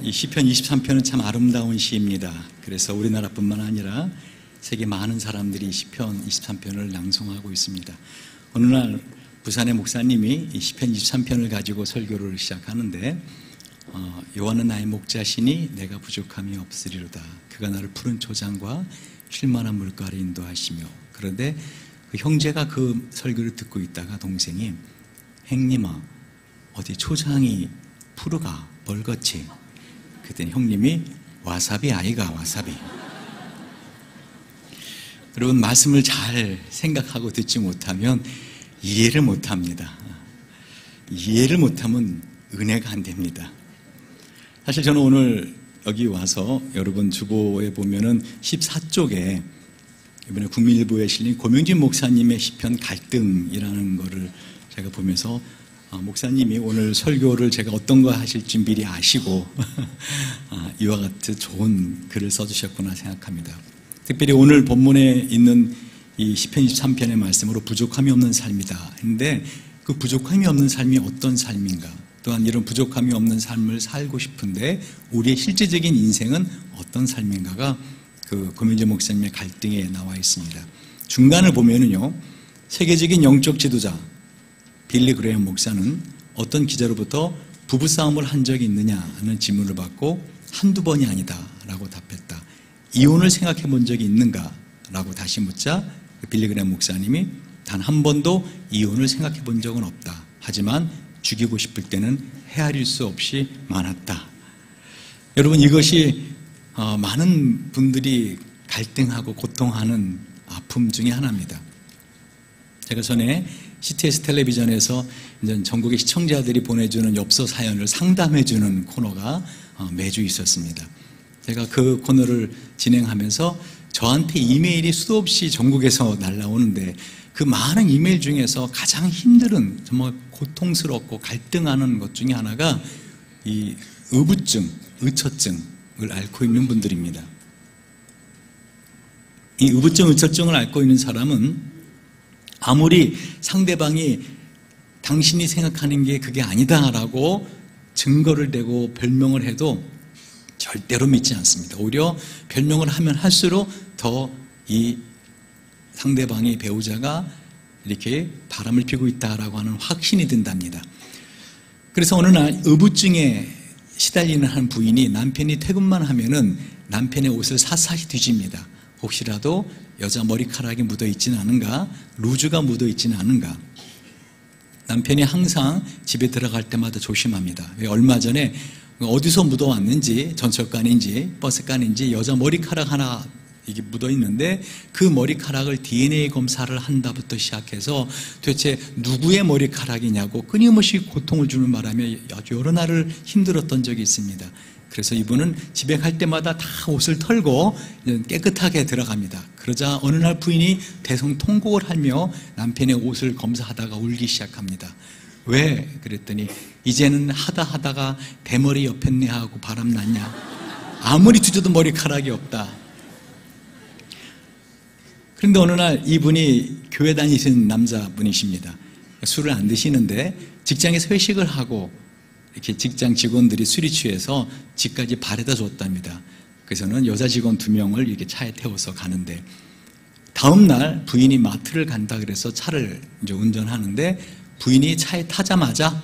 이 시편 23편은 참 아름다운 시입니다. 그래서 우리나라뿐만 아니라 세계 많은 사람들이 시편 23편을 낭송하고 있습니다. 어느 날 부산의 목사님이 이 시편 23편을 가지고 설교를 시작하는데 여호와는 나의 목자시니 내가 부족함이 없으리로다. 그가 나를 푸른 초장과 쉴만한 물가로 인도하시며. 그런데 그 형제가 그 설교를 듣고 있다가 동생이 형님아 어디 초장이 푸르가 벌겋지? 그랬더니 형님이 와사비 아이가 와사비. 여러분 말씀을 잘 생각하고 듣지 못하면 이해를 못합니다. 이해를 못하면 은혜가 안 됩니다. 사실 저는 오늘 여기 와서 여러분 주보에 보면은 14쪽에 이번에 국민일보에 실린 고명진 목사님의 시편 갈등이라는 거를 제가 보면서 목사님이 오늘 설교를 제가 어떤 거 하실지 미리 아시고 이와 같은 좋은 글을 써주셨구나 생각합니다. 특별히 오늘 본문에 있는 이 시편 23편의 말씀으로 부족함이 없는 삶이다 했는데 그 부족함이 없는 삶이 어떤 삶인가, 또한 이런 부족함이 없는 삶을 살고 싶은데 우리의 실제적인 인생은 어떤 삶인가가 그 고명진 목사님의 갈등에 나와 있습니다. 중간을 보면은요, 세계적인 영적 지도자 빌리 그레이엄 목사는 어떤 기자로부터 부부싸움을 한 적이 있느냐 하는 질문을 받고 한두 번이 아니다 라고 답했다. 이혼을 생각해 본 적이 있는가 라고 다시 묻자 빌리 그레이엄 목사님이 단 한 번도 이혼을 생각해 본 적은 없다. 하지만 죽이고 싶을 때는 헤아릴 수 없이 많았다. 여러분 이것이 많은 분들이 갈등하고 고통하는 아픔 중에 하나입니다. 제가 전에 CTS 텔레비전에서 전국의 시청자들이 보내주는 엽서 사연을 상담해주는 코너가 매주 있었습니다. 제가 그 코너를 진행하면서 저한테 이메일이 수도 없이 전국에서 날라오는데 그 많은 이메일 중에서 가장 힘든, 정말 고통스럽고 갈등하는 것 중에 하나가 이 의부증, 의처증을 앓고 있는 분들입니다. 이 의부증, 의처증을 앓고 있는 사람은 아무리 상대방이 당신이 생각하는 게 그게 아니다라고 증거를 대고 별명을 해도 절대로 믿지 않습니다. 오히려 별명을 하면 할수록 더 이 상대방의 배우자가 이렇게 바람을 피고 있다라고 하는 확신이 든답니다. 그래서 어느 날 의부증에 시달리는 한 부인이 남편이 퇴근만 하면은 남편의 옷을 샅샅이 뒤집니다. 혹시라도 여자 머리카락이 묻어 있지는 않은가, 루즈가 묻어 있지는 않은가. 남편이 항상 집에 들어갈 때마다 조심합니다. 얼마 전에 어디서 묻어왔는지, 전철간인지 버스간인지 여자 머리카락 하나 이게 묻어 있는데 그 머리카락을 DNA 검사를 한다부터 시작해서 도대체 누구의 머리카락이냐고 끊임없이 고통을 주는 바람에 아주 여러 날을 힘들었던 적이 있습니다. 그래서 이분은 집에 갈 때마다 다 옷을 털고 깨끗하게 들어갑니다. 그러자 어느 날 부인이 대성통곡을 하며 남편의 옷을 검사하다가 울기 시작합니다. 왜? 그랬더니 이제는 하다가 대머리 옆했네 하고 바람났냐. 아무리 뒤져도 머리카락이 없다. 그런데 어느 날 이분이 교회 다니시는 남자분이십니다. 술을 안 드시는데 직장에서 회식을 하고 이렇게 직장 직원들이 술이 취해서 집까지 바래다 줬답니다. 그래서는 여자 직원 2명을 이렇게 차에 태워서 가는데 다음 날 부인이 마트를 간다 그래서 차를 이제 운전하는데 부인이 차에 타자마자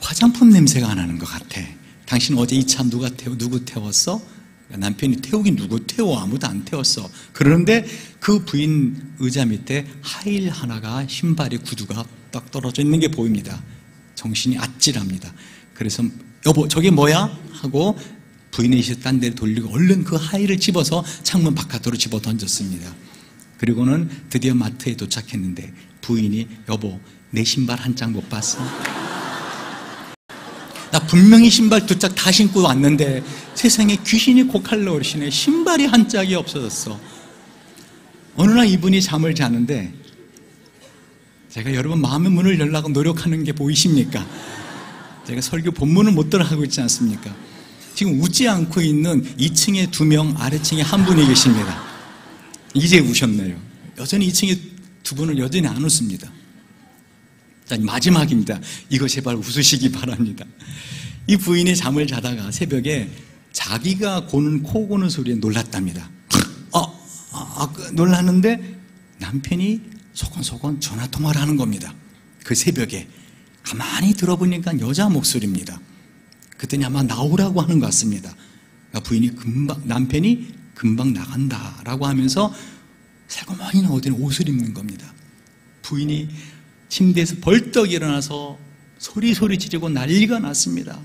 화장품 냄새가 나는 것 같아. 당신 어제 이 차 누구 태웠어? 남편이 태우긴 누구 태워? 아무도 안 태웠어. 그런데 그 부인 의자 밑에 하일 하나가 신발이 구두가 딱 떨어져 있는 게 보입니다. 정신이 아찔합니다. 그래서 여보 저게 뭐야? 하고 부인의 시선 딴 데를 돌리고 얼른 그 하일을 집어서 창문 바깥으로 집어 던졌습니다. 그리고는 드디어 마트에 도착했는데 부인이 여보 내 신발 한 짝 못 봤어? 나 분명히 신발 2짝 다 신고 왔는데 세상에 귀신이 고칼로 오시네. 신발이 한 짝이 없어졌어. 어느 날 이분이 잠을 자는데 제가 여러분 마음의 문을 열려고 노력하는 게 보이십니까? 제가 설교 본문을 못 들어가고 있지 않습니까? 지금 웃지 않고 있는 2층에 2명, 아래층에 한 분이 계십니다. 이제 우셨네요. 여전히 2층에 2분은 여전히 안 웃습니다. 마지막입니다. 이거 제발 웃으시기 바랍니다. 이 부인이 잠을 자다가 새벽에 자기가 코 고는 소리에 놀랐답니다. 놀랐는데 남편이 소곤소곤 전화통화를 하는 겁니다. 그 새벽에 가만히 들어보니까 여자 목소리입니다. 그랬더니 아마 나오라고 하는 것 같습니다. 그러니까 남편이 금방 나간다라고 하면서 살고만이 나오더니 옷을 입는 겁니다. 부인이 침대에서 벌떡 일어나서 소리 지르고 난리가 났습니다.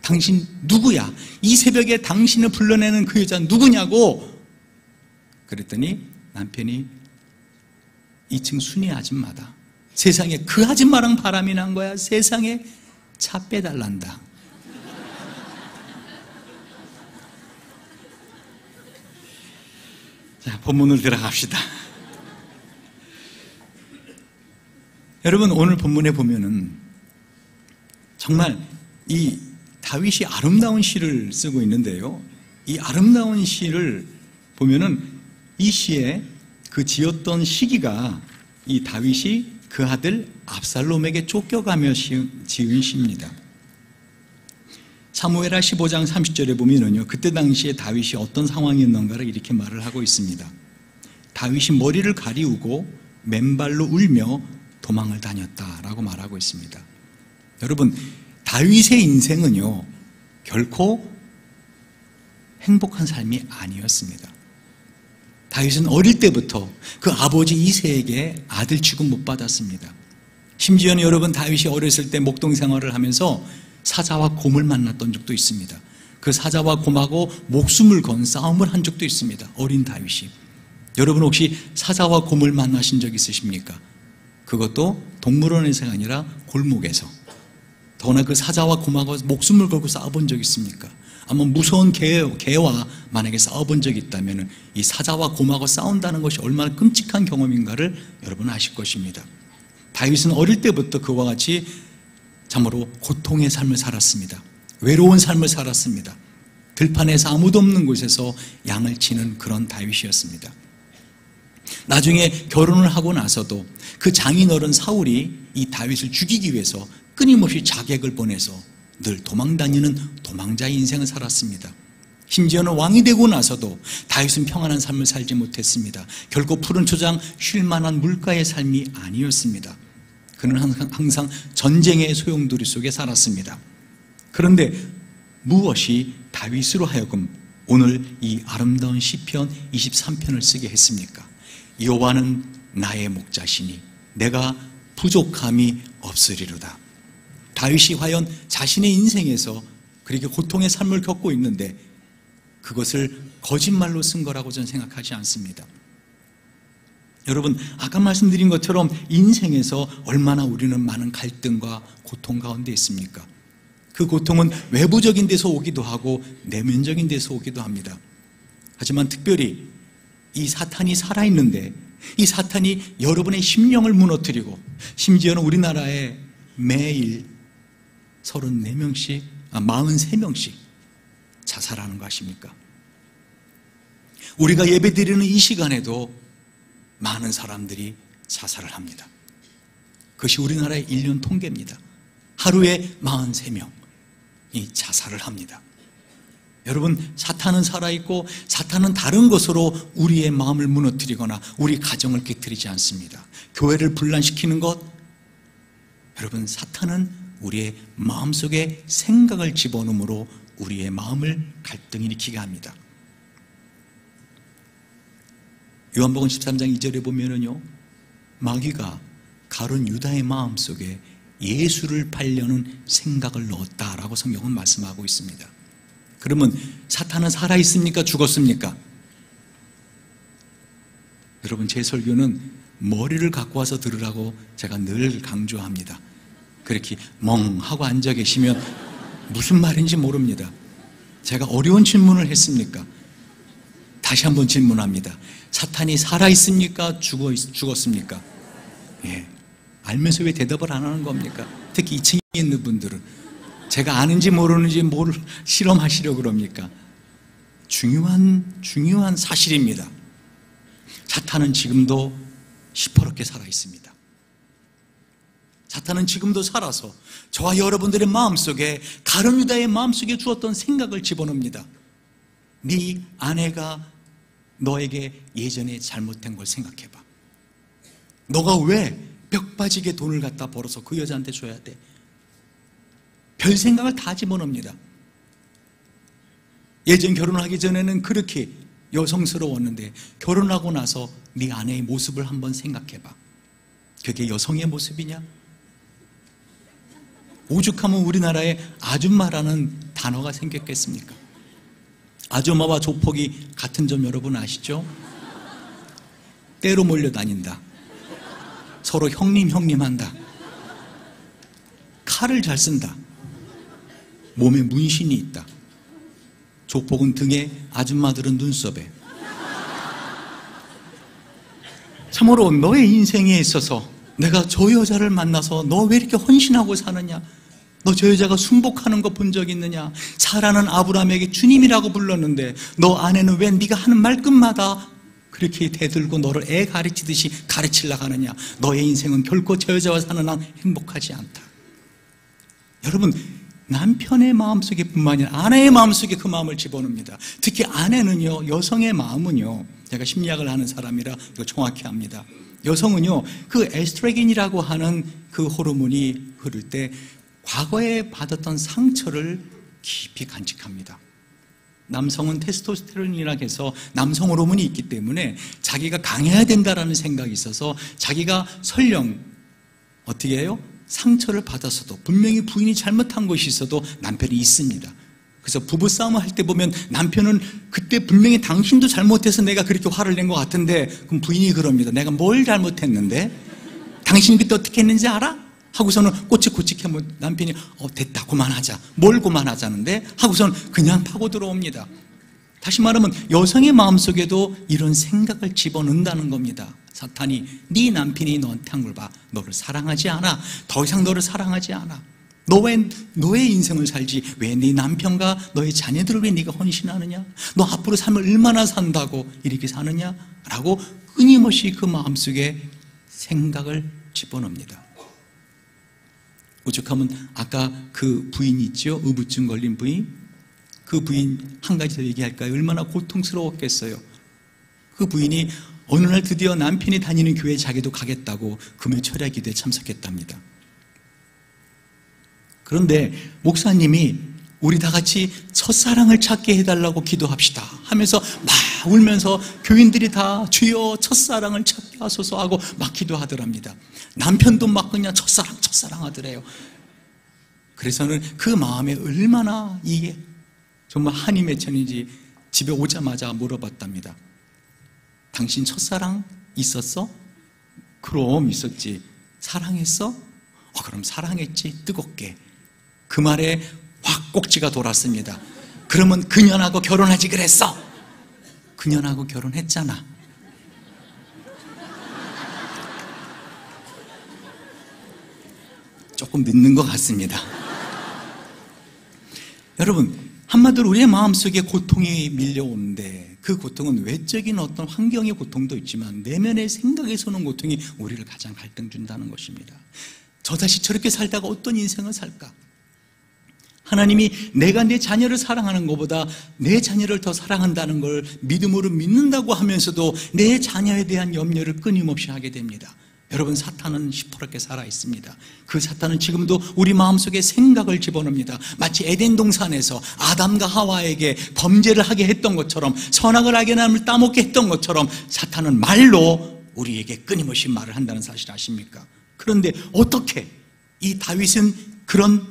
당신 누구야? 이 새벽에 당신을 불러내는 그 여자 누구냐고. 그랬더니 남편이 2층 순이 아줌마다. 세상에 그 아줌마랑 바람이 난 거야. 세상에 차 빼달란다. 자, 본문으로 들어갑시다. 여러분, 오늘 본문에 보면은 정말 이 다윗이 아름다운 시를 쓰고 있는데요. 이 아름다운 시를 보면은 이 시에 그 지었던 시기가 이 다윗이 그 아들 압살롬에게 쫓겨가며 지은 시입니다. 사무엘하 15장 30절에 보면은요, 그때 당시에 다윗이 어떤 상황이었는가를 이렇게 말을 하고 있습니다. 다윗이 머리를 가리우고 맨발로 울며 도망을 다녔다라고 말하고 있습니다. 여러분, 다윗의 인생은요, 결코 행복한 삶이 아니었습니다. 다윗은 어릴 때부터 그 아버지 이새에게 아들 취급 못 받았습니다. 심지어는 여러분, 다윗이 어렸을 때 목동 생활을 하면서 사자와 곰을 만났던 적도 있습니다. 그 사자와 곰하고 목숨을 건 싸움을 한 적도 있습니다. 어린 다윗이. 여러분, 혹시 사자와 곰을 만나신 적 있으십니까? 그것도 동물원에서가 아니라 골목에서. 더구나 그 사자와 곰하고 목숨을 걸고 싸워본 적 있습니까? 아마 무서운 개와 만약에 싸워본 적이 있다면 이 사자와 곰하고 싸운다는 것이 얼마나 끔찍한 경험인가를 여러분 아실 것입니다. 다윗은 어릴 때부터 그와 같이 참으로 고통의 삶을 살았습니다. 외로운 삶을 살았습니다. 들판에서 아무도 없는 곳에서 양을 치는 그런 다윗이었습니다. 나중에 결혼을 하고 나서도 그 장인어른 사울이 이 다윗을 죽이기 위해서 끊임없이 자객을 보내서 늘 도망다니는 도망자의 인생을 살았습니다. 심지어는 왕이 되고 나서도 다윗은 평안한 삶을 살지 못했습니다. 결코 푸른 초장 쉴 만한 물가의 삶이 아니었습니다. 그는 항상 전쟁의 소용돌이 속에 살았습니다. 그런데 무엇이 다윗으로 하여금 오늘 이 아름다운 시편 23편을 쓰게 했습니까? 여호와는 나의 목자시니 내가 부족함이 없으리로다. 다윗이 과연 자신의 인생에서 그렇게 고통의 삶을 겪고 있는데 그것을 거짓말로 쓴 거라고 저는 생각하지 않습니다. 여러분, 아까 말씀드린 것처럼 인생에서 얼마나 우리는 많은 갈등과 고통 가운데 있습니까? 그 고통은 외부적인 데서 오기도 하고 내면적인 데서 오기도 합니다. 하지만 특별히 이 사탄이 살아있는데 이 사탄이 여러분의 심령을 무너뜨리고 심지어는 우리나라에 매일 43명씩 자살하는 거 아십니까? 우리가 예배드리는 이 시간에도 많은 사람들이 자살을 합니다. 그것이 우리나라의 1년 통계입니다. 하루에 43명이 자살을 합니다. 여러분, 사탄은 살아있고 사탄은 다른 것으로 우리의 마음을 무너뜨리거나 우리 가정을 깨뜨리지 않습니다. 교회를 분란시키는 것, 여러분, 사탄은 우리의 마음속에 생각을 집어넣음으로 우리의 마음을 갈등 일으키게 합니다. 요한복음 13장 2절에 보면은요, 마귀가 가룟 유다의 마음속에 예수를 팔려는 생각을 넣었다라고 성경은 말씀하고 있습니다. 그러면 사탄은 살아있습니까? 죽었습니까? 여러분, 제 설교는 머리를 갖고 와서 들으라고 제가 늘 강조합니다. 그렇게 멍하고 앉아 계시면 무슨 말인지 모릅니다. 제가 어려운 질문을 했습니까? 다시 한번 질문합니다. 사탄이 살아있습니까? 죽었습니까? 예. 알면서 왜 대답을 안 하는 겁니까? 특히 2층에 있는 분들은 제가 아는지 모르는지 뭘 실험하시려고 그럽니까? 중요한 사실입니다. 사탄은 지금도 시퍼렇게 살아있습니다. 사탄은 지금도 살아서 저와 여러분들의 마음속에, 가룟 유다의 마음속에 주었던 생각을 집어넣습니다. 네 아내가 너에게 예전에 잘못된 걸 생각해봐. 너가 왜 벽 빠지게 돈을 갖다 벌어서 그 여자한테 줘야 돼? 별 생각을 다 집어넣습니다. 예전 결혼하기 전에는 그렇게 여성스러웠는데 결혼하고 나서 네 아내의 모습을 한번 생각해봐. 그게 여성의 모습이냐? 오죽하면 우리나라에 아줌마라는 단어가 생겼겠습니까? 아줌마와 조폭이 같은 점 여러분 아시죠? 때로 몰려다닌다. 서로 형님 한다. 칼을 잘 쓴다. 몸에 문신이 있다. 조폭은 등에, 아줌마들은 눈썹에. 참으로 너의 인생에 있어서 내가 저 여자를 만나서 너 왜 이렇게 헌신하고 사느냐? 너 저 여자가 순복하는 거 본 적 있느냐? 사라는 아브라함에게 주님이라고 불렀는데 너 아내는 왜 네가 하는 말끝마다 그렇게 대들고 너를 애 가르치듯이 가르치려고 하느냐? 너의 인생은 결코 저 여자와 사는 한 행복하지 않다. 여러분, 남편의 마음속에 뿐만 아니라 아내의 마음속에 그 마음을 집어넣습니다. 특히 아내는요, 여성의 마음은요, 제가 심리학을 하는 사람이라 이거 정확히 압니다. 여성은요, 그 에스트로겐이라고 하는 그 호르몬이 흐를 때 과거에 받았던 상처를 깊이 간직합니다. 남성은 테스토스테론이라고 해서 남성 호르몬이 있기 때문에 자기가 강해야 된다라는 생각이 있어서 자기가 설령 어떻게 해요? 상처를 받았어도, 분명히 부인이 잘못한 것이 있어도 남편이 있습니다. 그래서 부부싸움을 할 때 보면 남편은 그때 분명히 당신도 잘못해서 내가 그렇게 화를 낸 것 같은데, 그럼 부인이 그럽니다. 내가 뭘 잘못했는데? 당신이 그때 어떻게 했는지 알아? 하고서는 꼬치꼬치하면 남편이 됐다, 그만하자. 뭘 그만하자는데? 하고서는 그냥 파고 들어옵니다. 다시 말하면 여성의 마음속에도 이런 생각을 집어넣는다는 겁니다. 사탄이 네 남편이 너한테 한 걸 봐. 너를 사랑하지 않아. 더 이상 너를 사랑하지 않아. 너 왜 너의 인생을 살지? 왜 네 남편과 너의 자녀들을 왜 네가 헌신하느냐? 너 앞으로 삶을 얼마나 산다고 이렇게 사느냐? 라고 끊임없이 그 마음속에 생각을 집어넣습니다. 오죽하면 아까 그 부인 있죠? 의부증 걸린 부인. 그 부인 한 가지 더 얘기할까요? 얼마나 고통스러웠겠어요. 그 부인이 어느 날 드디어 남편이 다니는 교회에 자기도 가겠다고 금요 철야 기도에 참석했답니다. 그런데 목사님이 우리 다 같이 첫사랑을 찾게 해달라고 기도합시다 하면서 막 울면서 교인들이 다 주여 첫사랑을 찾게 하소서 하고 막 기도하더랍니다. 남편도 막 그냥 첫사랑 하더래요. 그래서는 그 마음에 얼마나 이게 정말 한이 맺혔는지 집에 오자마자 물어봤답니다. 당신 첫사랑 있었어? 그럼 있었지. 사랑했어? 그럼 사랑했지. 뜨겁게. 그 말에 확 꼭지가 돌았습니다. 그러면 그년하고 결혼하지 그랬어. 그년하고 결혼했잖아. 조금 늦는 것 같습니다. 여러분, 한마디로 우리의 마음속에 고통이 밀려오는데 그 고통은 외적인 어떤 환경의 고통도 있지만 내면의 생각에서 오는 고통이 우리를 가장 갈등 준다는 것입니다. 저다시 저렇게 살다가 어떤 인생을 살까? 하나님이 내가 내 자녀를 사랑하는 것보다 내 자녀를 더 사랑한다는 걸 믿음으로 믿는다고 하면서도 내 자녀에 대한 염려를 끊임없이 하게 됩니다. 여러분, 사탄은 시퍼렇게 살아있습니다. 그 사탄은 지금도 우리 마음속에 생각을 집어넣습니다. 마치 에덴 동산에서 아담과 하와에게 범죄를 하게 했던 것처럼, 선악을 하게 남을 따먹게 했던 것처럼 사탄은 말로 우리에게 끊임없이 말을 한다는 사실 아십니까? 그런데 어떻게 이 다윗은 그런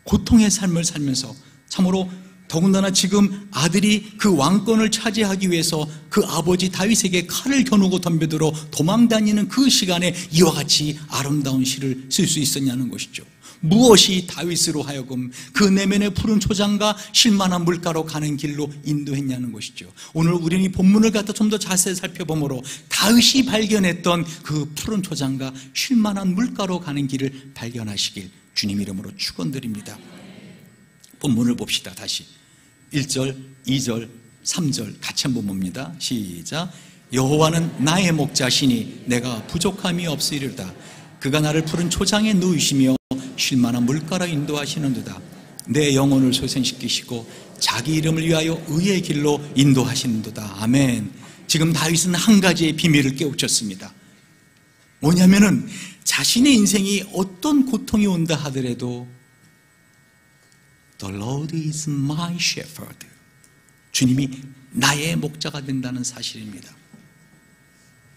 고통의 삶을 살면서 참으로 더군다나 지금 아들이 그 왕권을 차지하기 위해서 그 아버지 다윗에게 칼을 겨누고 덤벼들어 도망다니는 그 시간에 이와 같이 아름다운 시를 쓸 수 있었냐는 것이죠. 무엇이 다윗으로 하여금 그 내면의 푸른 초장과 쉴만한 물가로 가는 길로 인도했냐는 것이죠. 오늘 우리는 이 본문을 갖다 좀 더 자세히 살펴보므로 다윗이 발견했던 그 푸른 초장과 쉴만한 물가로 가는 길을 발견하시길 주님 이름으로 축원드립니다. 본문을 봅시다. 다시 1절, 2절, 3절 같이 한번 봅니다. 시작. 여호와는 나의 목자시니 내가 부족함이 없으리로다. 그가 나를 푸른 초장에 누이시며 쉴 만한 물가로 인도하시는도다. 내 영혼을 소생시키시고 자기 이름을 위하여 의의 길로 인도하시는도다. 아멘. 지금 다윗은 한 가지의 비밀을 깨우쳤습니다. 뭐냐면은 자신의 인생이 어떤 고통이 온다 하더라도 The Lord is my shepherd. 주님이 나의 목자가 된다는 사실입니다.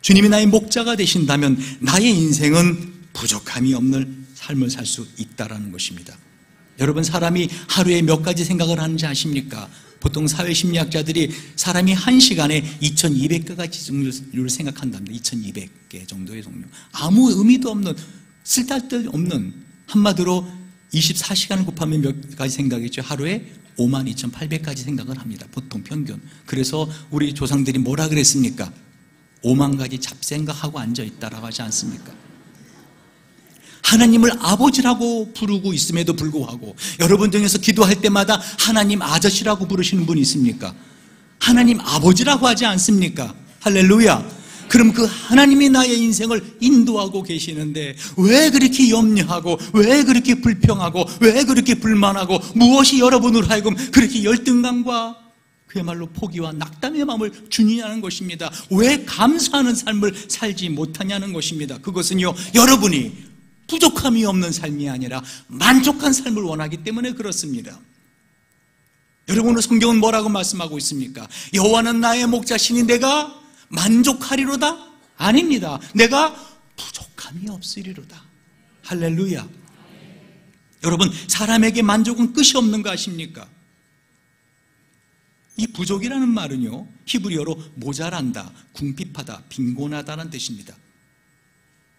주님이 나의 목자가 되신다면 나의 인생은 부족함이 없는 삶을 살 수 있다는 것입니다. 여러분, 사람이 하루에 몇 가지 생각을 하는지 아십니까? 보통 사회심리학자들이 사람이 한 시간에 2200가지 종류를 생각한답니다. 2200개 정도의 종류. 아무 의미도 없는, 쓸데없는, 한마디로 24시간을 곱하면 몇 가지 생각이죠? 하루에 52,800가지 생각을 합니다. 보통 평균. 그래서 우리 조상들이 뭐라 그랬습니까? 5만 가지 잡생각하고 앉아있다라고 하지 않습니까? 하나님을 아버지라고 부르고 있음에도 불구하고 여러분 중에서 기도할 때마다 하나님 아저씨라고 부르시는 분이 있습니까? 하나님 아버지라고 하지 않습니까? 할렐루야. 그럼 그 하나님이 나의 인생을 인도하고 계시는데 왜 그렇게 염려하고, 왜 그렇게 불평하고, 왜 그렇게 불만하고, 무엇이 여러분으로 하여금 그렇게 열등감과 그야말로 포기와 낙담의 마음을 주느냐는 것입니다. 왜 감사하는 삶을 살지 못하냐는 것입니다. 그것은요, 여러분이 부족함이 없는 삶이 아니라 만족한 삶을 원하기 때문에 그렇습니다. 여러분은 성경은 뭐라고 말씀하고 있습니까? 여호와는 나의 목자시니 내가 만족하리로다? 아닙니다. 내가 부족함이 없으리로다. 할렐루야. 여러분, 사람에게 만족은 끝이 없는 거 아십니까? 이 부족이라는 말은요, 히브리어로 모자란다, 궁핍하다, 빈곤하다는 뜻입니다.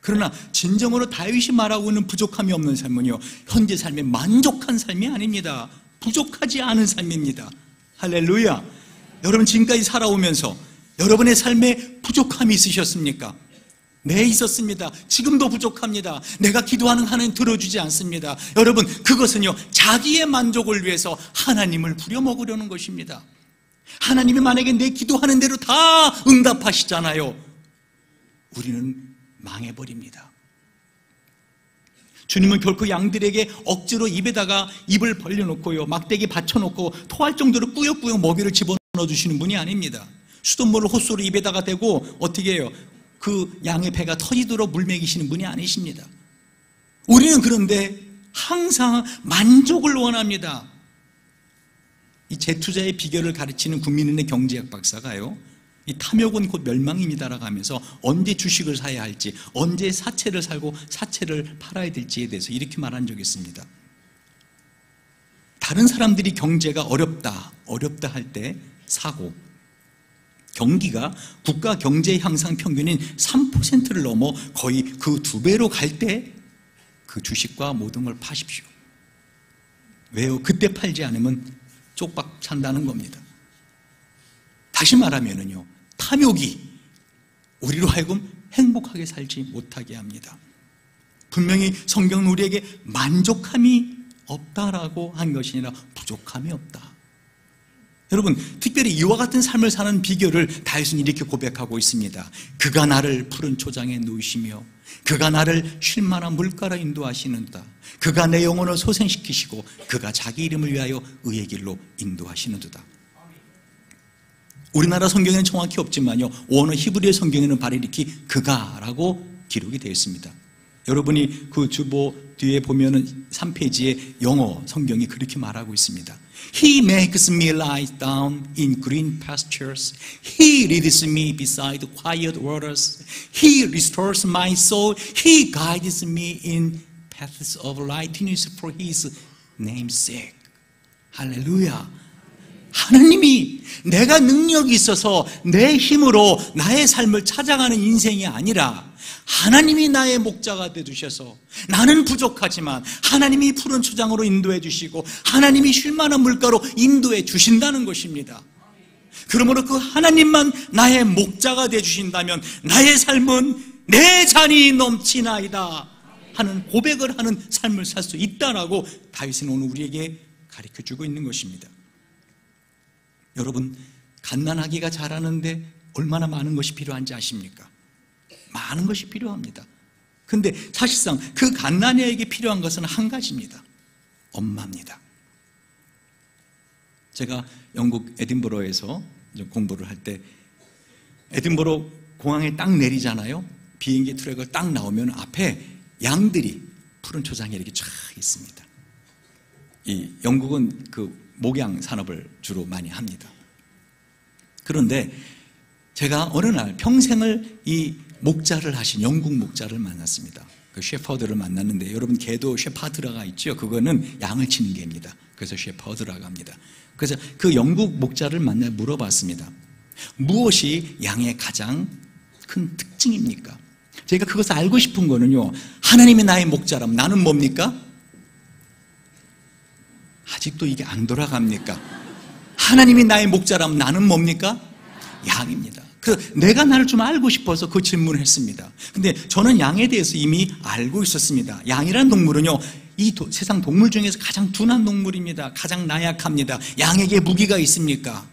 그러나 진정으로 다윗이 말하고 있는 부족함이 없는 삶은요, 현재 삶에 만족한 삶이 아닙니다. 부족하지 않은 삶입니다. 할렐루야. 여러분, 지금까지 살아오면서 여러분의 삶에 부족함이 있으셨습니까? 네, 있었습니다. 지금도 부족합니다. 내가 기도하는 하나님 들어주지 않습니다. 여러분, 그것은요, 자기의 만족을 위해서 하나님을 부려먹으려는 것입니다. 하나님이 만약에 내 기도하는 대로 다 응답하시잖아요. 우리는 망해버립니다. 주님은 결코 양들에게 억지로 입에다가 입을 벌려놓고요, 막대기 받쳐놓고 토할 정도로 꾸역꾸역 먹이를 집어넣어 주시는 분이 아닙니다. 수돗물을 헛소로 입에다가 대고 어떻게 해요? 그 양의 배가 터지도록 물 먹이시는 분이 아니십니다. 우리는 그런데 항상 만족을 원합니다. 이 재투자의 비결을 가르치는 국민은행 경제학 박사가요, 이 탐욕은 곧 멸망입니다라고 하면서 언제 주식을 사야 할지, 언제 사채를 살고 사채를 팔아야 될지에 대해서 이렇게 말한 적이 있습니다. 다른 사람들이 경제가 어렵다 할 때 사고, 경기가 국가 경제 향상 평균인 3%를 넘어 거의 그 2배로 갈 때 그 주식과 모든 걸 파십시오. 왜요? 그때 팔지 않으면 쪽박 찬다는 겁니다. 다시 말하면은요, 탐욕이 우리로 하여금 행복하게 살지 못하게 합니다. 분명히 성경은 우리에게 만족함이 없다라고 한 것이 아니라 부족함이 없다. 여러분, 특별히 이와 같은 삶을 사는 비결을 다윗은 이렇게 고백하고 있습니다. 그가 나를 푸른 초장에 누이시며 그가 나를 쉴 만한 물가로 인도하시는도다. 그가 내 영혼을 소생시키시고 그가 자기 이름을 위하여 의의 길로 인도하시는도다. 우리나라 성경에는 정확히 없지만요, 원어 히브리어 성경에는 바로 이렇게 그가라고 기록이 되어 있습니다. 여러분이 그 주보 뒤에 보면은 3페이지에 영어 성경이 그렇게 말하고 있습니다. He makes me lie down in green pastures. He leads me beside quiet waters. He restores my soul. He guides me in paths of righteousness for His name's sake. 할렐루야. 하나님이 내가 능력이 있어서 내 힘으로 나의 삶을 찾아가는 인생이 아니라 하나님이 나의 목자가 되주셔서 나는 부족하지만 하나님이 푸른 초장으로 인도해 주시고 하나님이 쉴 만한 물가로 인도해 주신다는 것입니다. 그러므로 그 하나님만 나의 목자가 되어 주신다면 나의 삶은 내 잔이 넘치나이다 하는 고백을 하는 삶을 살 수 있다라고 다윗은 오늘 우리에게 가르쳐주고 있는 것입니다. 여러분, 갓난아기가 자라는데 얼마나 많은 것이 필요한지 아십니까? 많은 것이 필요합니다. 근데 사실상 그 갓난아이에게 필요한 것은 한 가지입니다. 엄마입니다. 제가 영국 에딘버러에서 공부를 할 때 에딘버러 공항에 딱 내리잖아요. 비행기 트랙을 딱 나오면 앞에 양들이 푸른 초장에 이렇게 쫙 있습니다. 이 영국은 그 목양 산업을 주로 많이 합니다. 그런데 제가 어느 날 평생을 이 목자를 하신 영국 목자를 만났습니다. 그 셰퍼드를 만났는데 여러분 개도 셰파드라가 있죠. 그거는 양을 치는 개입니다. 그래서 셰퍼드라고 합니다. 그래서 그 영국 목자를 만나 물어봤습니다. 무엇이 양의 가장 큰 특징입니까? 제가 그것을 알고 싶은 거는요, 하나님이 나의 목자라면 나는 뭡니까? 아직도 이게 안 돌아갑니까? 하나님이 나의 목자라면 나는 뭡니까? 양입니다. 내가 나를 좀 알고 싶어서 그 질문을 했습니다. 근데 저는 양에 대해서 이미 알고 있었습니다. 양이라는 동물은요, 이 세상 동물 중에서 가장 둔한 동물입니다. 가장 나약합니다. 양에게 무기가 있습니까?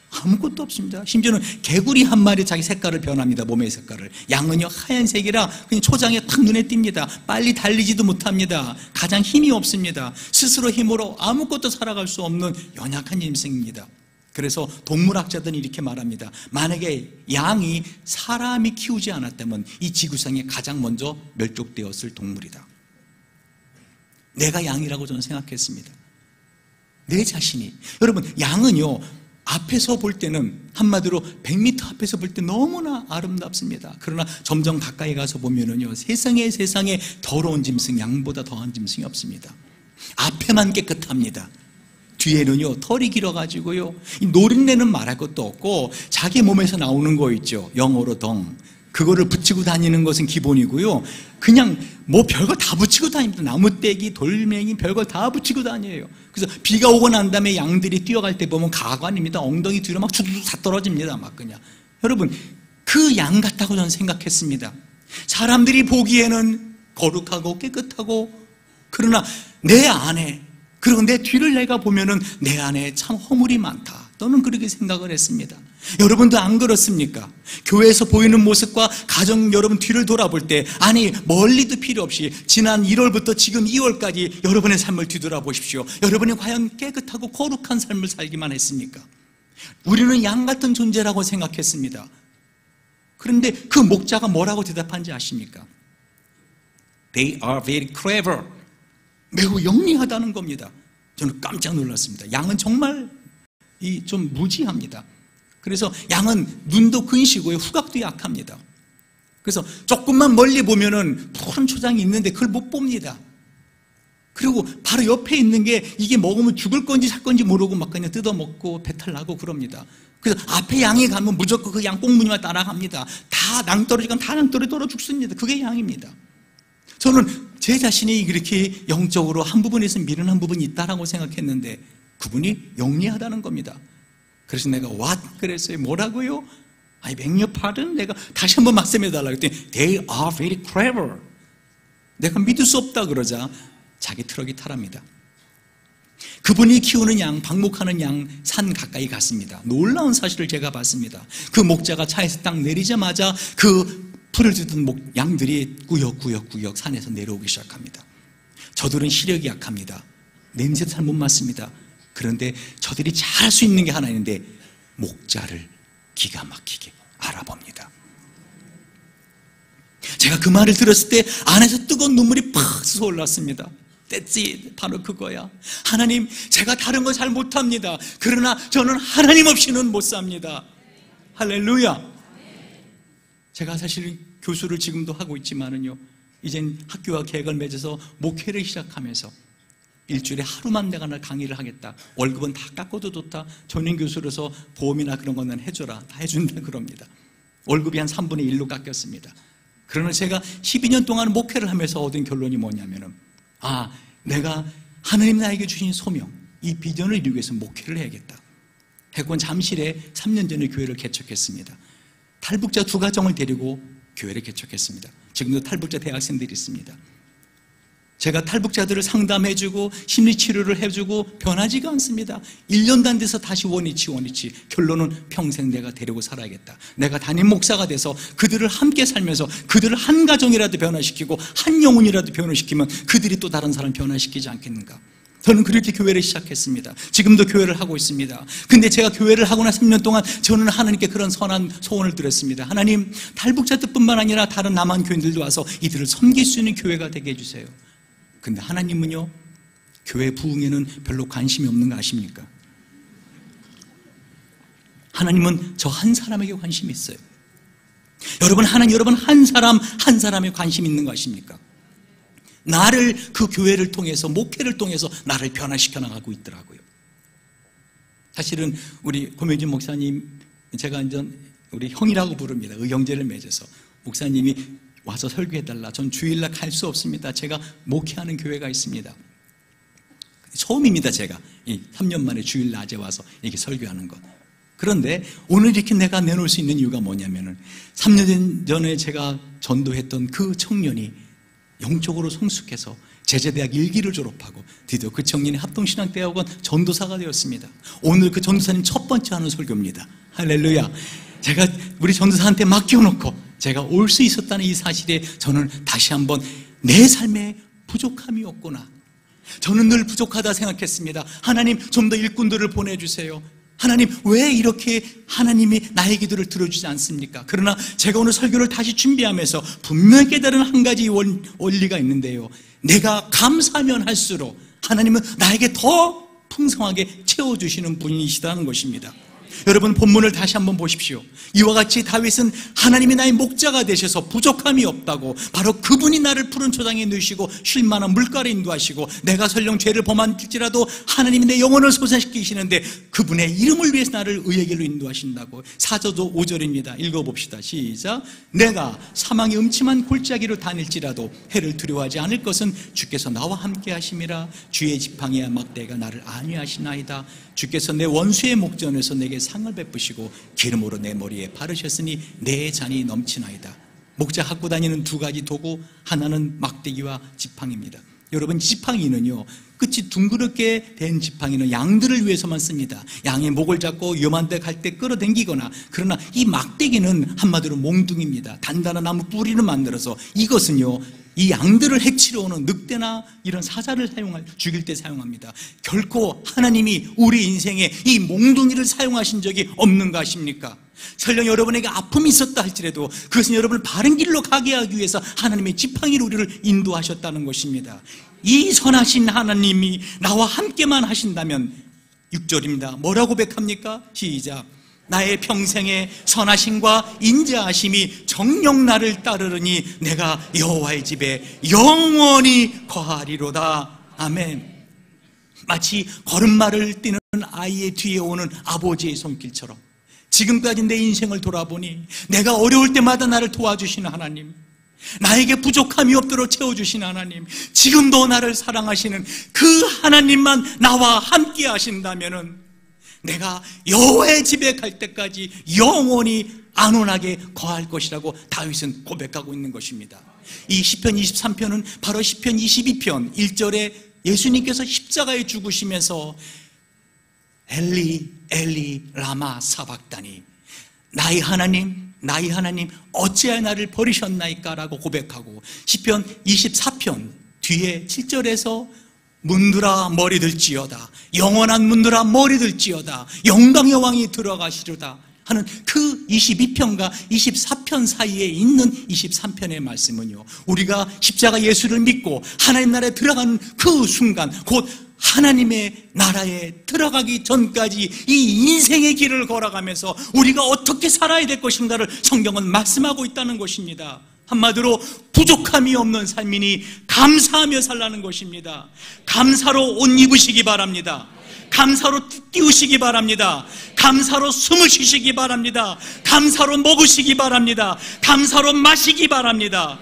아무것도 없습니다. 심지어는 개구리 한 마리 자기 색깔을 변합니다. 몸의 색깔을. 양은요 하얀색이라 그냥 초장에 탁 눈에 띕니다. 빨리 달리지도 못합니다. 가장 힘이 없습니다. 스스로 힘으로 아무것도 살아갈 수 없는 연약한 짐승입니다. 그래서 동물학자들은 이렇게 말합니다. 만약에 양이 사람이 키우지 않았다면 이 지구상에 가장 먼저 멸종되었을 동물이다. 내가 양이라고 저는 생각했습니다. 내 자신이. 여러분, 양은요 앞에서 볼 때는 한마디로 100m 앞에서 볼 때 너무나 아름답습니다. 그러나 점점 가까이 가서 보면은요, 세상에 더러운 짐승, 양보다 더한 짐승이 없습니다. 앞에만 깨끗합니다. 뒤에는요 털이 길어가지고요, 이 노린내는 말할 것도 없고 자기 몸에서 나오는 거 있죠, 영어로 덩, 그거를 붙이고 다니는 것은 기본이고요, 그냥 뭐 별거 다 붙이고 다닙니다. 나무떼기, 돌멩이, 별거 다 붙이고 다녀요. 그래서 비가 오고 난 다음에 양들이 뛰어갈 때 보면 가관입니다. 엉덩이 뒤로 막 주두둑 다 떨어집니다. 막 그냥. 여러분, 그 양 같다고 저는 생각했습니다. 사람들이 보기에는 거룩하고 깨끗하고, 그러나 내 안에, 그리고 내 뒤를 내가 보면은 내 안에 참 허물이 많다. 저는 그렇게 생각을 했습니다. 여러분도 안 그렇습니까? 교회에서 보이는 모습과 가정 여러분 뒤를 돌아볼 때, 아니 멀리도 필요 없이 지난 1월부터 지금 2월까지 여러분의 삶을 뒤돌아보십시오. 여러분이 과연 깨끗하고 거룩한 삶을 살기만 했습니까? 우리는 양 같은 존재라고 생각했습니다. 그런데 그 목자가 뭐라고 대답한지 아십니까? They are very clever. 매우 영리하다는 겁니다. 저는 깜짝 놀랐습니다. 양은 정말 좀 무지합니다. 그래서 양은 눈도 근시고요, 후각도 약합니다. 그래서 조금만 멀리 보면은 푸른 초장이 있는데 그걸 못 봅니다. 그리고 바로 옆에 있는 게 이게 먹으면 죽을 건지 살 건지 모르고 막 그냥 뜯어먹고 배탈 나고 그럽니다. 그래서 앞에 양이 가면 무조건 그 양 꽁무니만 따라갑니다. 다 낭떠러지면 다 낭떠러지 죽습니다. 그게 양입니다. 저는 제 자신이 그렇게 영적으로 한 부분에서 미련한 부분이 있다라고 생각했는데 그분이 영리하다는 겁니다. 그래서 내가 what? 그랬어요. 뭐라고요? I beg your pardon? 내가 다시 한번 말씀해달라고 했더니 They are very clever. 내가 믿을 수 없다 그러자 자기 트럭이 타랍니다. 그분이 키우는 양, 방목하는 양 산 가까이 갔습니다. 놀라운 사실을 제가 봤습니다. 그 목자가 차에서 딱 내리자마자 그 풀을 주던 양들이 꾸역꾸역 산에서 내려오기 시작합니다. 저들은 시력이 약합니다. 냄새도 잘 못 맡습니다. 그런데 저들이 잘할 수 있는 게 하나 있는데 목자를 기가 막히게 알아봅니다. 제가 그 말을 들었을 때 안에서 뜨거운 눈물이 팍 솟아올랐습니다. That's it. 바로 그거야. 하나님, 제가 다른 거 잘 못합니다. 그러나 저는 하나님 없이는 못 삽니다. 할렐루야. 제가 사실 교수를 지금도 하고 있지만은요, 이젠 학교와 계획을 맺어서 목회를 시작하면서 일주일에 하루만 내가 강의를 하겠다. 월급은 다 깎아도 좋다. 전임 교수로서 보험이나 그런 거는 해줘라. 다 해준다 그럽니다. 월급이 한 3분의 1로 깎였습니다. 그러나 제가 12년 동안 목회를 하면서 얻은 결론이 뭐냐면은, 내가 하나님 나에게 주신 소명, 이 비전을 이루기 위해서 목회를 해야겠다. 해군 잠실에 3년 전에 교회를 개척했습니다. 탈북자 2가정을 데리고 교회를 개척했습니다. 지금도 탈북자 대학생들이 있습니다. 제가 탈북자들을 상담해주고 심리치료를 해주고 변하지가 않습니다. 1년도 안 돼서 다시 원위치. 결론은 평생 내가 데리고 살아야겠다. 내가 담임 목사가 돼서 그들을 함께 살면서 그들을 한 가정이라도 변화시키고 한 영혼이라도 변화시키면 그들이 또 다른 사람 변화시키지 않겠는가. 저는 그렇게 교회를 시작했습니다. 지금도 교회를 하고 있습니다. 근데 제가 교회를 하고 나 3년 동안 저는 하나님께 그런 선한 소원을 드렸습니다. 하나님, 탈북자들뿐만 아니라 다른 남한 교인들도 와서 이들을 섬길 수 있는 교회가 되게 해주세요. 근데 하나님은요, 교회 부흥에는 별로 관심이 없는 거 아십니까? 하나님은 저 한 사람에게 관심이 있어요. 여러분 한 사람에 관심이 있는 거 아십니까? 나를, 그 교회를 통해서, 목회를 통해서 나를 변화시켜 나가고 있더라고요. 사실은 우리 고명진 목사님, 제가 우리 형이라고 부릅니다. 의형제를 맺어서 목사님이 와서 설교해달라. 전 주일날 갈 수 없습니다. 제가 목회하는 교회가 있습니다. 처음입니다. 제가 3년 만에 주일 낮에 와서 이렇게 설교하는 것. 그런데 오늘 이렇게 내가 내놓을 수 있는 이유가 뭐냐면은 3년 전에 제가 전도했던 그 청년이 영적으로 성숙해서 제자대학 1기를 졸업하고 드디어 그 청년이 합동신앙대학원 전도사가 되었습니다. 오늘 그 전도사님 첫 번째 하는 설교입니다. 할렐루야. 제가 우리 전도사한테 맡겨놓고 제가 올 수 있었다는 이 사실에 저는 다시 한번 내 삶에 부족함이 없구나. 저는 늘 부족하다 생각했습니다. 하나님, 좀 더 일꾼들을 보내주세요. 하나님, 왜 이렇게 하나님이 나의 기도를 들어주지 않습니까? 그러나 제가 오늘 설교를 다시 준비하면서 분명히 깨달은 한 가지 원리가 있는데요, 내가 감사하면 할수록 하나님은 나에게 더 풍성하게 채워주시는 분이시다는 것입니다. 여러분, 본문을 다시 한번 보십시오. 이와 같이 다윗은 하나님이 나의 목자가 되셔서 부족함이 없다고, 바로 그분이 나를 푸른 초장에 누시고 쉴 만한 물가를 인도하시고, 내가 설령 죄를 범할지라도 하나님이 내 영혼을 솟아시키시는데 그분의 이름을 위해서 나를 의의 길로 인도하신다고. 4절 5절입니다 읽어봅시다. 시작. 내가 사망의 음침한 골짜기로 다닐지라도 해를 두려워하지 않을 것은 주께서 나와 함께 하심이라. 주의 지팡이와 막대가 나를 안위하시나이다. 주께서 내 원수의 목전에서 내게 상을 베푸시고 기름으로 내 머리에 바르셨으니 내 잔이 넘치나이다. 목자 갖고 다니는 두 가지 도구, 하나는 막대기와 지팡이입니다. 여러분, 지팡이는요, 끝이 둥그렇게 된 지팡이는 양들을 위해서만 씁니다. 양의 목을 잡고 위험한 데 갈 때 끌어당기거나. 그러나 이 막대기는 한마디로 몽둥이입니다. 단단한 나무 뿌리를 만들어서 이것은요, 이 양들을 해치러 오는 늑대나 이런 사자를 죽일 때 사용합니다. 결코 하나님이 우리 인생에 이 몽둥이를 사용하신 적이 없는 거 아십니까? 설령 여러분에게 아픔이 있었다 할지라도 그것은 여러분을 바른 길로 가게 하기 위해서 하나님의 지팡이로 우리를 인도하셨다는 것입니다. 이 선하신 하나님이 나와 함께만 하신다면, 6절입니다. 뭐라고 고백합니까? 시작. 나의 평생의 선하심과 인자하심이 정녕 나를 따르르니 내가 여호와의 집에 영원히 거하리로다. 아멘. 마치 걸음마를 뛰는 아이의 뒤에 오는 아버지의 손길처럼 지금까지 내 인생을 돌아보니 내가 어려울 때마다 나를 도와주시는 하나님, 나에게 부족함이 없도록 채워주시는 하나님, 지금도 나를 사랑하시는 그 하나님만 나와 함께 하신다면은 내가 여호와의 집에 갈 때까지 영원히 안온하게 거할 것이라고 다윗은 고백하고 있는 것입니다. 이 시편 23편은 바로 시편 22편 1절에 예수님께서 십자가에 죽으시면서 엘리 엘리 라마 사박다니, 나의 하나님 나의 하나님 어찌하여 나를 버리셨나이까 라고 고백하고, 시편 24편 뒤에 7절에서 문들아 머리 들지어다, 영원한 문들아 머리 들지어다, 영광의 왕이 들어가시리로다 하는 그 22편과 24편 사이에 있는 23편의 말씀은요, 우리가 십자가 예수를 믿고 하나님 나라에 들어가는 그 순간, 곧 하나님의 나라에 들어가기 전까지 이 인생의 길을 걸어가면서 우리가 어떻게 살아야 될 것인가를 성경은 말씀하고 있다는 것입니다. 한마디로 부족함이 없는 삶이니 감사하며 살라는 것입니다. 감사로 옷 입으시기 바랍니다. 감사로 띄우시기 바랍니다. 감사로 숨을 쉬시기 바랍니다. 감사로 먹으시기 바랍니다. 감사로 마시기 바랍니다.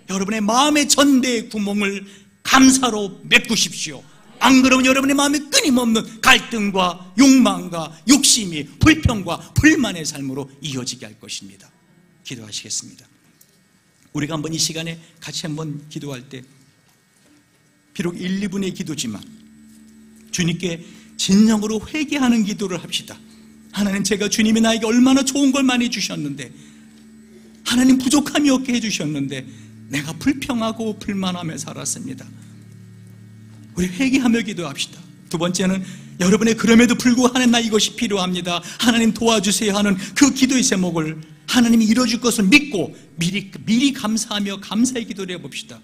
여러분의 마음의 전대의 구멍을 감사로 메꾸십시오. 안 그러면 여러분의 마음에 끊임없는 갈등과 욕망과 욕심이 불평과 불만의 삶으로 이어지게 할 것입니다. 기도하시겠습니다. 우리가 한번 이 시간에 같이 한번 기도할 때 비록 1, 2분의 기도지만 주님께 진정으로 회개하는 기도를 합시다. 하나님, 제가 주님이 나에게 얼마나 좋은 걸 많이 주셨는데, 하나님 부족함이 없게 해주셨는데 내가 불평하고 불만하며 살았습니다. 우리 회개하며 기도합시다. 두 번째는 여러분의 그럼에도 불구하고 하나님, 나 이것이 필요합니다, 하나님 도와주세요 하는 그 기도의 제목을 하나님이 이뤄줄 것을 믿고 미리 감사하며 감사의 기도를 해봅시다.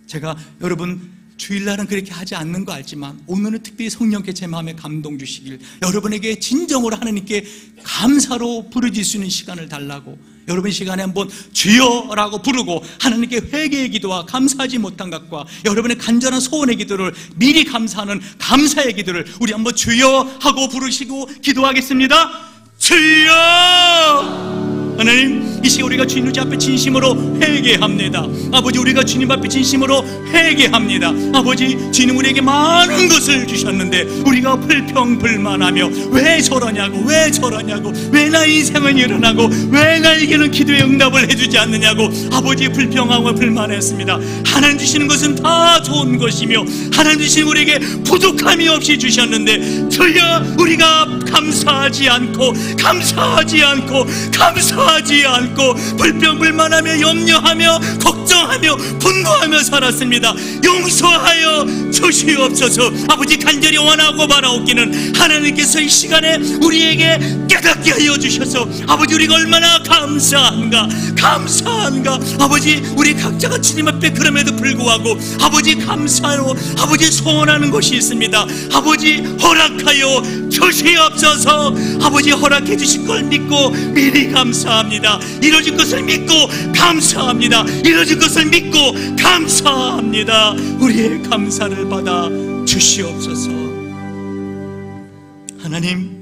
제가 여러분 주일날은 그렇게 하지 않는 거 알지만 오늘은 특별히 성령께 제 마음에 감동 주시길, 여러분에게 진정으로 하나님께 감사로 부르짖을 수 있는 시간을 달라고, 여러분 시간에 한번 주여라고 부르고 하나님께 회개의 기도와 감사하지 못한 것과 여러분의 간절한 소원의 기도를 미리 감사하는 감사의 기도를 우리 한번 주여 하고 부르시고 기도하겠습니다. 주여! 하나님, 이 시간 우리가 주님 앞에 진심으로 회개합니다. 아버지, 우리가 주님 앞에 진심으로 회개합니다. 아버지, 주님 우리에게 많은 것을 주셨는데 우리가 불평불만하며 왜 저러냐고, 왜 저러냐고, 왜 나 인생은 일어나고 왜 나에게는 기도의 응답을 해주지 않느냐고 아버지 불평하고 불만했습니다. 하나님 주시는 것은 다 좋은 것이며 하나님 주시는 우리에게 부족함이 없이 주셨는데 주여, 우리가 감사하지 않고 불평불만하며 염려하며 걱정하며 분노하며 살았습니다. 용서하여 주시옵소서. 아버지, 간절히 원하고 바라옵기는 하나님께서 이 시간에 우리에게 깨닫게 하여 주셔서 아버지, 우리가 얼마나 감사한가. 아버지, 우리 각자가 주님 앞에 그럼에도 불구하고 아버지 감사로 아버지 소원하는 것이 있습니다. 아버지, 허락하여 주시옵소서. 아버지, 허락해 주실 걸 믿고 미리 감사합니다. 이루어질 것을 믿고 감사합니다. 이루어질 것을 믿고 감사합니다. 우리의 감사를 받아 주시옵소서. 하나님,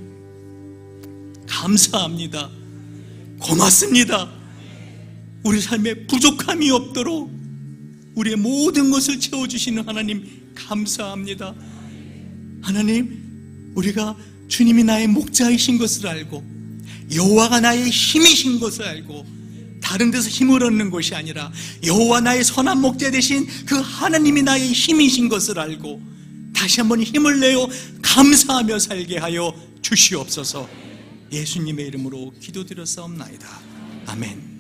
감사합니다. 고맙습니다. 우리 삶에 부족함이 없도록 우리의 모든 것을 채워주시는 하나님, 감사합니다. 하나님, 우리가 주님이 나의 목자이신 것을 알고 여호와가 나의 힘이신 것을 알고 다른 데서 힘을 얻는 것이 아니라 여호와 나의 선한 목자 되신 그 하나님이 나의 힘이신 것을 알고 다시 한번 힘을 내어 감사하며 살게 하여 주시옵소서. 예수님의 이름으로 기도드렸사옵나이다. 아멘.